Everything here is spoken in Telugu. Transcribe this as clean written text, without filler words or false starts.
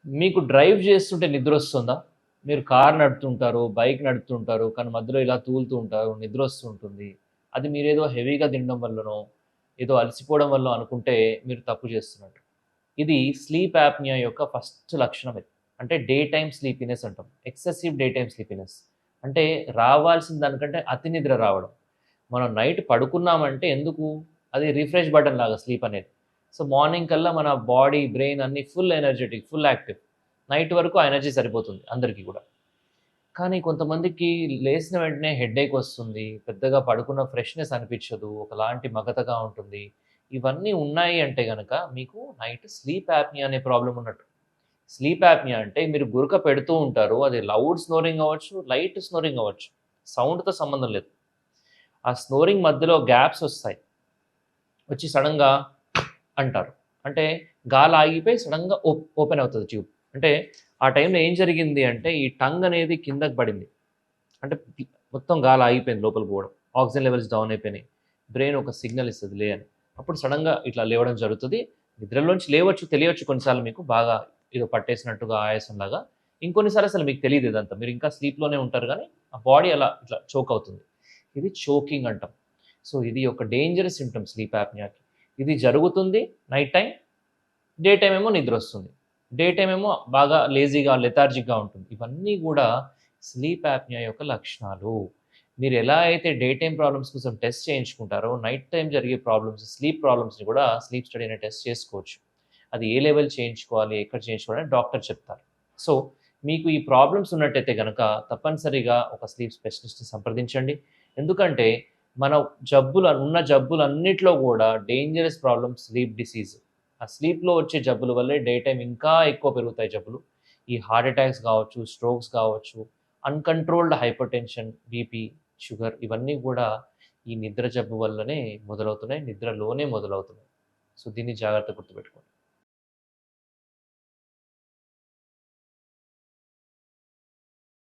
మీకు డ్రైవ్ చేస్తుంటే నిద్రొస్తుందా? మీరు కార్ నడుపుతుంటారు, బైక్ నడుపుతుంటారు. కానీ మధ్యలో ఇలా తూలుతూ ఉంటారు. నిద్రొస్తుంటుంది. అది మీరేదో హెవీగా తినడం వల్లనో, ఏదో అలసిపోవడం వల్లో అనుకుంటే మీరు తప్పు చేస్తున్నట్టు. ఇది స్లీప్ యాప్నియా యొక్క ఫస్ట్ లక్షణం ఇది. అంటే డే టైమ్ స్లీపీనెస్ అంటాం. Excessive day time sleepiness. అంటే రావాల్సిన దానికంటే అతి నిద్ర రావడం. మనం నైట్ పడుకున్నామంటే ఎందుకు? అది రిఫ్రెష్ బటన్ లాగా స్లీప్ అనేది. సో, మార్నింగ్ కల్లా మన బాడీ, బ్రెయిన్ అన్నీ full energetic, full active. Night వరకు ఆ ఎనర్జీ సరిపోతుంది అందరికీ కూడా. కానీ కొంతమందికి లేసిన వెంటనే హెడేక్ వస్తుంది. పెద్దగా పడుకున్న ఫ్రెష్‌నెస్ అనిపించదు. ఒకలాంటి మగతగా ఉంటుంది. ఇవన్నీ ఉన్నాయి అంటే గనక మీకు నైట్ స్లీప్ యాప్నియా అనే ప్రాబ్లమ్ ఉన్నట్టు. స్లీప్ యాప్నియా అంటే మీరు గురక పెడుతూ ఉంటారు. అది లౌడ్ స్నోరింగ్ అవ్వచ్చు, లైట్ స్నోరింగ్ అవ్వచ్చు. సౌండ్‌తో సంబంధం లేదు. ఆ స్నోరింగ్ మధ్యలో గ్యాప్స్ ఒస్తాయి. వచ్చి సడెన్‌గా అంటారు. అంటే గాలి ఆగిపోయి సడెన్‌గా ఓపెన్ అవుతది ట్యూబ్. అంటే ఆ టైంలో ఏం జరిగింది అంటే ఈ టంగ్ అనేది కిందకి పడింది. అంటే మొత్తం గాలి ఆగిపోయింది లోపలికి పోవడం. ఆక్సిజన్ లెవెల్స్ డౌన్ అయిపోయినాయి. బ్రెయిన్ ఒక సిగ్నల్ ఇస్తది లే అని. అప్పుడు సడెన్‌గా ఇట్లా లేవడం జరుగుతది. నిద్రలోంచి లేవచ్చు, తెలియొచ్చు కొన్నిసార్లు మీకు బాగా ఏదో పట్టేసినట్టుగా ఆయాసంలాగా. ఇంకొన్నిసార్లు అసలు మీకు తెలీదు ఇదంతా. మీరు ఇంకా స్లీప్‌లోనే ఉంటారు గానీ, ఆ బాడీ అలా ఇట్లా చోక్ అవుతుంది. ఇది చోకింగ్ అంటాం. సో, ఇది ఒక డేంజరస్ సింప్టమ్ స్లీప్ యాప్నియాకి. ఇది జరుగుతుంది నైట్ టైమ్. డే టైమ్ ఏమో నిద్రొస్తుంది. డే టైమ్ ఏమో బాగా లేజీగా, లెథార్జిక్‌గా ఉంటుంది. ఇవన్నీ గూడా స్లీప్ యాప్నియా యొక్క లక్షణాలు. మీరు ఎలా అయితే డే టైమ్ ప్రాబ్లమ్స్ కోసం టెస్ట్ చేయించుకుంటారో, నైట్ టైమ్ జరిగే ప్రాబ్లమ్స్, స్లీప్ ప్రాబ్లమ్స్‌ని కూడా స్లీప్ స్టడీ అనే టెస్ట్ చేసుకోవచ్చు. అది ఏ లెవెల్ చేయించుకోవాలి, ఎక్కడ చేయించుకోవాలని డాక్టర్ చెప్తారు. సో, మీకు ఈ ప్రాబ్లమ్స్ ఉన్నట్టయితే గనక తప్పనిసరిగా ఒక స్లీప్ స్పెషలిస్ట్‌ని సంప్రదించండి. ఎందుకంటే మన ఉన్న జబ్బులన్నిట్లో గూడా డేంజరస్ ప్రాబ్లమ్ స్లీప్ డిసీజ్. ఆ స్లీప్‌లో వచ్చే జబ్బుల వల్లే డే టైమ్ ఇంకా ఎక్కువ పెరుగుతాయి జబ్బులు. ఈ హార్ట్ అటాక్స్ గావచ్చు, స్ట్రోక్స్ కావచ్చు, అన్‌కంట్రోల్డ్ హైపర్‌టెన్షన్, బీపీ, షుగర్ ఇవన్నీ గూడా ఈ నిద్ర జబ్బు వల్లనే మొదలవుతున్నాయి. నిద్రలోనే మొదలవుతున్నాయి. సో, దీన్ని జాగ్రత్తగా గుర్తుపెట్టుకోండి.